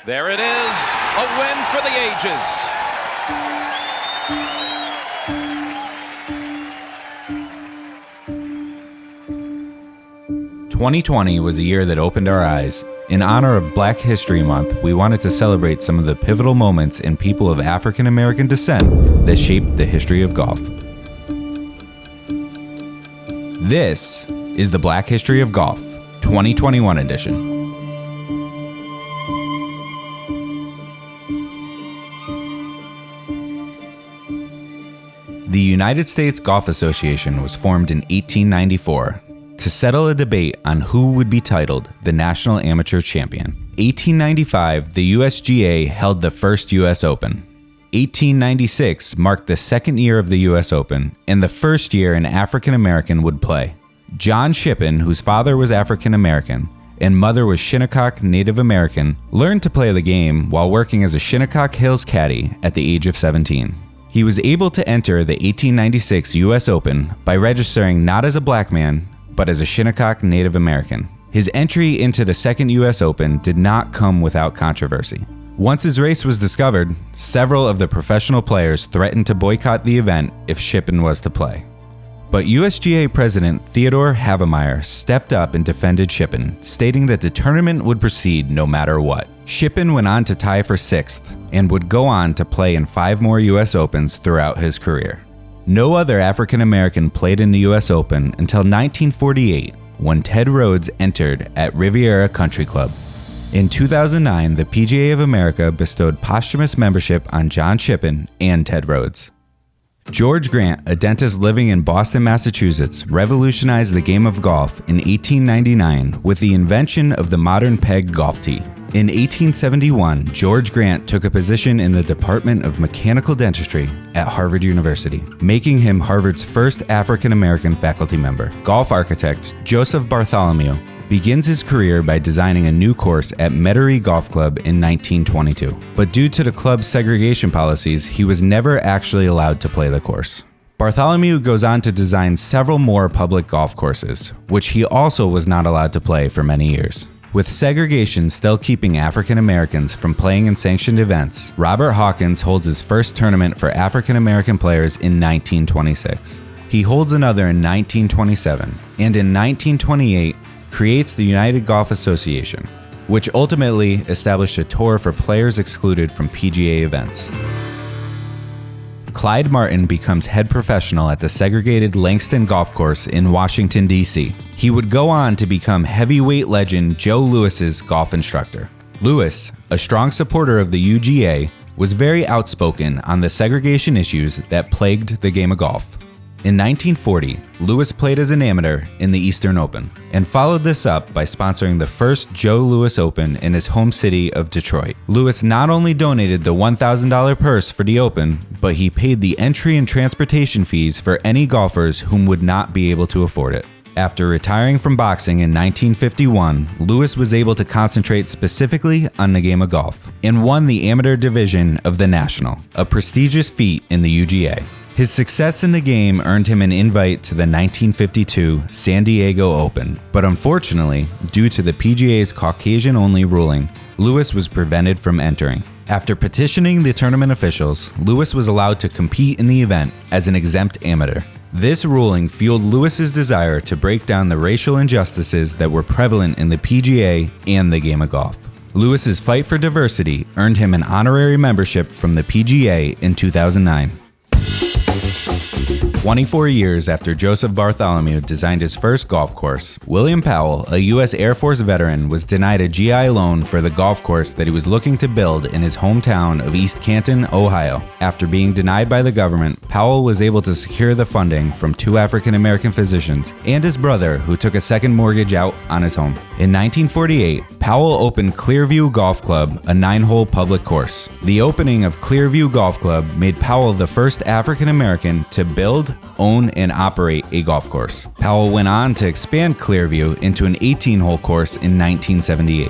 There it is, a win for the ages. 2020 was a year that opened our eyes. In honor of Black History Month, we wanted to celebrate some of the pivotal moments in people of African American descent that shaped the history of golf. This is the Black History of Golf, 2021 edition. The United States Golf Association was formed in 1894 to settle a debate on who would be titled the National Amateur Champion. 1895, the USGA held the first U.S. Open. 1896 marked the second year of the U.S. Open and the first year an African American would play. John Shippen, whose father was African American and mother was Shinnecock Native American, learned to play the game while working as a Shinnecock Hills caddy at the age of 17. He was able to enter the 1896 U.S. Open by registering not as a black man, but as a Shinnecock Native American. His entry into the second U.S. Open did not come without controversy. Once his race was discovered, several of the professional players threatened to boycott the event if Shippen was to play. But USGA President Theodore Havemeyer stepped up and defended Shippen, stating that the tournament would proceed no matter what. Shippen went on to tie for 6th and would go on to play in 5 more U.S. Opens throughout his career. No other African American played in the U.S. Open until 1948, when Ted Rhodes entered at Riviera Country Club. In 2009, the PGA of America bestowed posthumous membership on John Shippen and Ted Rhodes. George Grant, a dentist living in Boston, Massachusetts, revolutionized the game of golf in 1899 with the invention of the modern peg golf tee. In 1871, George Grant took a position in the Department of Mechanical Dentistry at Harvard University, making him Harvard's first African American faculty member. Golf architect Joseph Bartholomew begins his career by designing a new course at Metairie Golf Club in 1922. But due to the club's segregation policies, he was never actually allowed to play the course. Bartholomew goes on to design several more public golf courses, which he also was not allowed to play for many years. With segregation still keeping African Americans from playing in sanctioned events, Robert Hawkins holds his first tournament for African American players in 1926. He holds another in 1927, and in 1928, creates the United Golf Association, which ultimately established a tour for players excluded from PGA events. Clyde Martin becomes head professional at the segregated Langston Golf Course in Washington, D.C. He would go on to become heavyweight legend Joe Lewis's golf instructor. Lewis, a strong supporter of the UGA, was very outspoken on the segregation issues that plagued the game of golf. In 1940, Lewis played as an amateur in the Eastern Open, and followed this up by sponsoring the first Joe Louis Open in his home city of Detroit. Lewis not only donated the $1,000 purse for the Open, but he paid the entry and transportation fees for any golfers whom would not be able to afford it. After retiring from boxing in 1951, Lewis was able to concentrate specifically on the game of golf, and won the amateur division of the National, a prestigious feat in the UGA. His success in the game earned him an invite to the 1952 San Diego Open, but unfortunately, due to the PGA's Caucasian-only ruling, Lewis was prevented from entering. After petitioning the tournament officials, Lewis was allowed to compete in the event as an exempt amateur. This ruling fueled Lewis's desire to break down the racial injustices that were prevalent in the PGA and the game of golf. Lewis's fight for diversity earned him an honorary membership from the PGA in 2009. 24 years after Joseph Bartholomew designed his first golf course, William Powell, a U.S. Air Force veteran, was denied a GI loan for the golf course that he was looking to build in his hometown of East Canton, Ohio. After being denied by the government, Powell was able to secure the funding from 2 African-American physicians and his brother, who took a second mortgage out on his home. In 1948, Powell opened Clearview Golf Club, a 9-hole public course. The opening of Clearview Golf Club made Powell the first African-American to build, own, and operate a golf course. Powell went on to expand Clearview into an 18-hole course in 1978.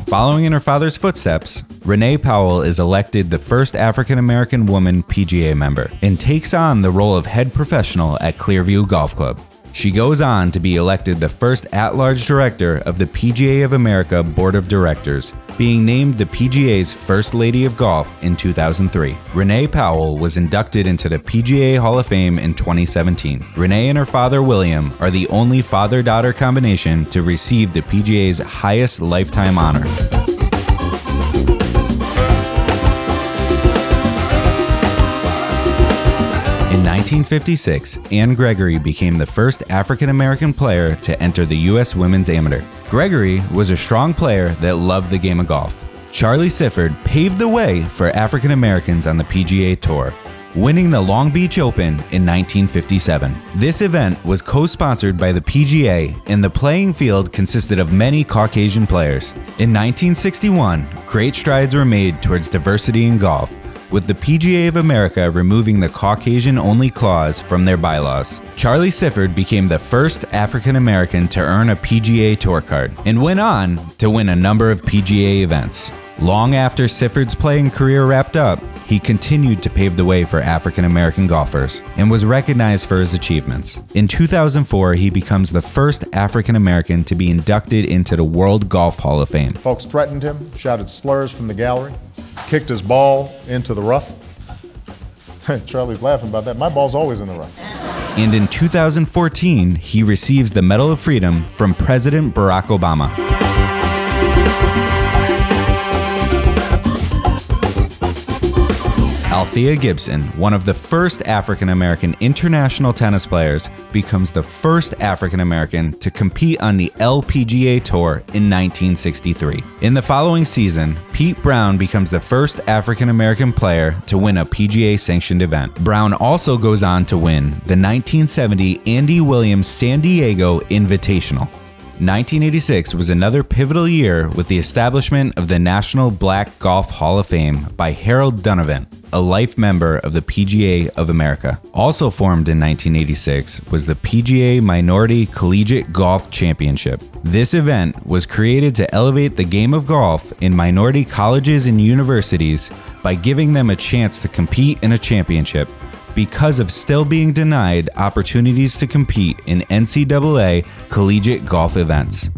Following in her father's footsteps, Renee Powell is elected the first African-American woman PGA member and takes on the role of head professional at Clearview Golf Club. She goes on to be elected the first at-large director of the PGA of America Board of Directors, being named the PGA's First Lady of Golf in 2003. Renee Powell was inducted into the PGA Hall of Fame in 2017. Renee and her father William are the only father-daughter combination to receive the PGA's highest lifetime honor. In 1956, Ann Gregory became the first African-American player to enter the U.S. Women's Amateur. Gregory was a strong player that loved the game of golf. Charlie Sifford paved the way for African-Americans on the PGA Tour, winning the Long Beach Open in 1957. This event was co-sponsored by the PGA, and the playing field consisted of many Caucasian players. In 1961, great strides were made towards diversity in golf, with the PGA of America removing the Caucasian-only clause from their bylaws. Charlie Sifford became the first African-American to earn a PGA Tour card, and went on to win a number of PGA events. Long after Sifford's playing career wrapped up, he continued to pave the way for African-American golfers, and was recognized for his achievements. In 2004, he becomes the first African-American to be inducted into the World Golf Hall of Fame. Folks threatened him, shouted slurs from the gallery, kicked his ball into the rough. Charlie's laughing about that. My ball's always in the rough. And in 2014, he receives the Medal of Freedom from President Barack Obama. Althea Gibson, one of the first African-American international tennis players, becomes the first African-American to compete on the LPGA Tour in 1963. In the following season, Peete Brown becomes the first African-American player to win a PGA-sanctioned event. Brown also goes on to win the 1970 Andy Williams San Diego Invitational. 1986 was another pivotal year with the establishment of the National Black Golf Hall of Fame by Harold Donovan, a life member of the PGA of America. Also formed in 1986 was the PGA Minority Collegiate Golf Championship. This event was created to elevate the game of golf in minority colleges and universities by giving them a chance to compete in a championship, because of still being denied opportunities to compete in NCAA collegiate golf events.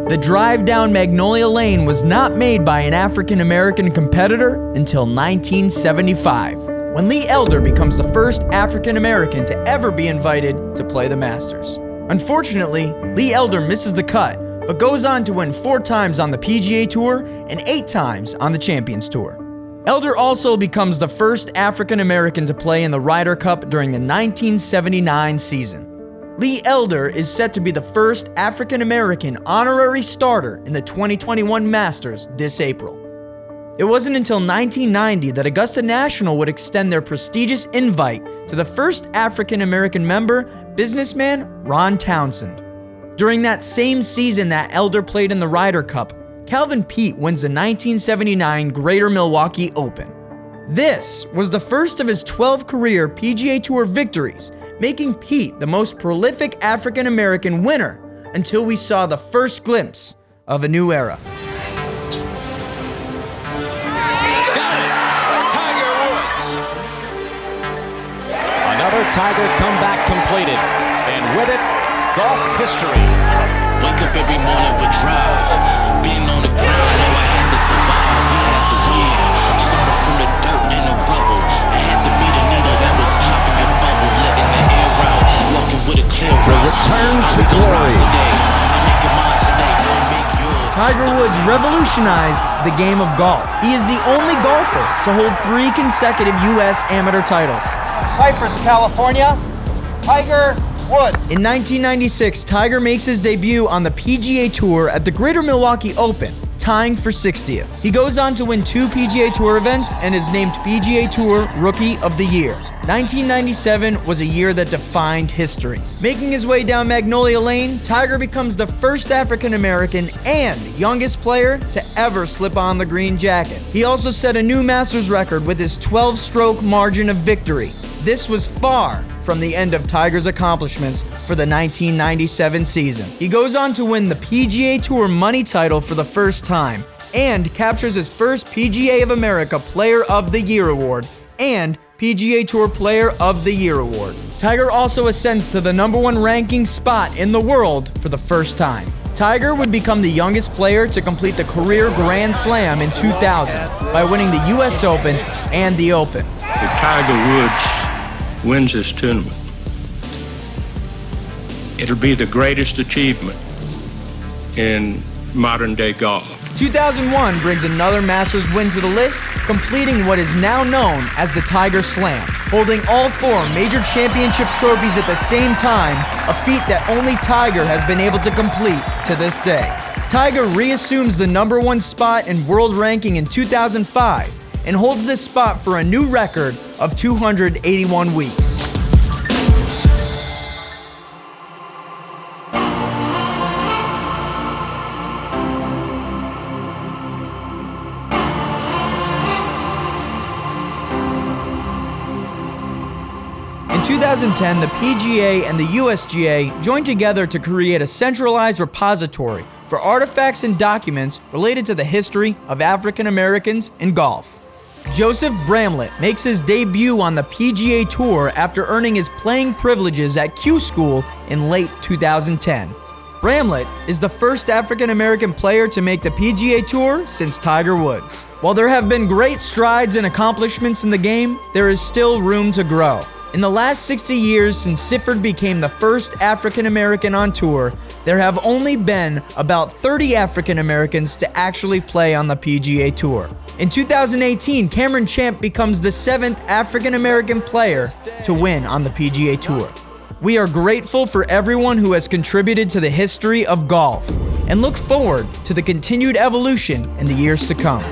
The drive down Magnolia Lane was not made by an African-American competitor until 1975, when Lee Elder becomes the first African-American to ever be invited to play the Masters. Unfortunately, Lee Elder misses the cut, but goes on to win 4 times on the PGA Tour and 8 times on the Champions Tour. Elder also becomes the first African-American to play in the Ryder Cup during the 1979 season. Lee Elder is set to be the first African-American honorary starter in the 2021 Masters this April. It wasn't until 1990 that Augusta National would extend their prestigious invite to the first African-American member, businessman Ron Townsend. During that same season that Elder played in the Ryder Cup, Calvin Peete wins the 1979 Greater Milwaukee Open. This was the first of his 12 career PGA Tour victories, making Peete the most prolific African-American winner until we saw the first glimpse of a new era. Tiger comeback completed, and with it, golf history. Wake up every morning with drive. Being on the ground, know I had to survive. We had to win. Started from the dirt and the rubble. I had to be the needle that was popping your bubble, letting the air out. Walking with a clear route. The return to glory. Tiger Woods revolutionized the game of golf. He is the only golfer to hold 3 consecutive U.S. amateur titles. Cypress, California, Tiger Woods. In 1996, Tiger makes his debut on the PGA Tour at the Greater Milwaukee Open, tying for 60th. He goes on to win 2 PGA Tour events and is named PGA Tour Rookie of the Year. 1997 was a year that defined history. Making his way down Magnolia Lane, Tiger becomes the first African-American and youngest player to ever slip on the green jacket. He also set a new Masters record with his 12-stroke margin of victory. This was far from the end of Tiger's accomplishments for the 1997 season. He goes on to win the PGA Tour money title for the first time and captures his first PGA of America Player of the Year award and PGA Tour Player of the Year award. Tiger also ascends to the #1 ranking spot in the world for the first time. Tiger would become the youngest player to complete the career Grand Slam in 2000 by winning the US Open and the Open. If Tiger Woods wins this tournament, it'll be the greatest achievement in modern day golf. 2001 brings another Masters win to the list, completing what is now known as the Tiger Slam, holding all 4 major championship trophies at the same time, a feat that only Tiger has been able to complete to this day. Tiger reassumes the #1 spot in world ranking in 2005 and holds this spot for a new record of 281 weeks. In 2010, the PGA and the USGA joined together to create a centralized repository for artifacts and documents related to the history of African Americans in golf. Joseph Bramlett makes his debut on the PGA Tour after earning his playing privileges at Q School in late 2010. Bramlett is the first African American player to make the PGA Tour since Tiger Woods. While there have been great strides and accomplishments in the game, there is still room to grow. In the last 60 years since Sifford became the first African American on tour, there have only been about 30 African Americans to actually play on the PGA Tour. In 2018, Cameron Champ becomes the 7th African American player to win on the PGA Tour. We are grateful for everyone who has contributed to the history of golf and look forward to the continued evolution in the years to come.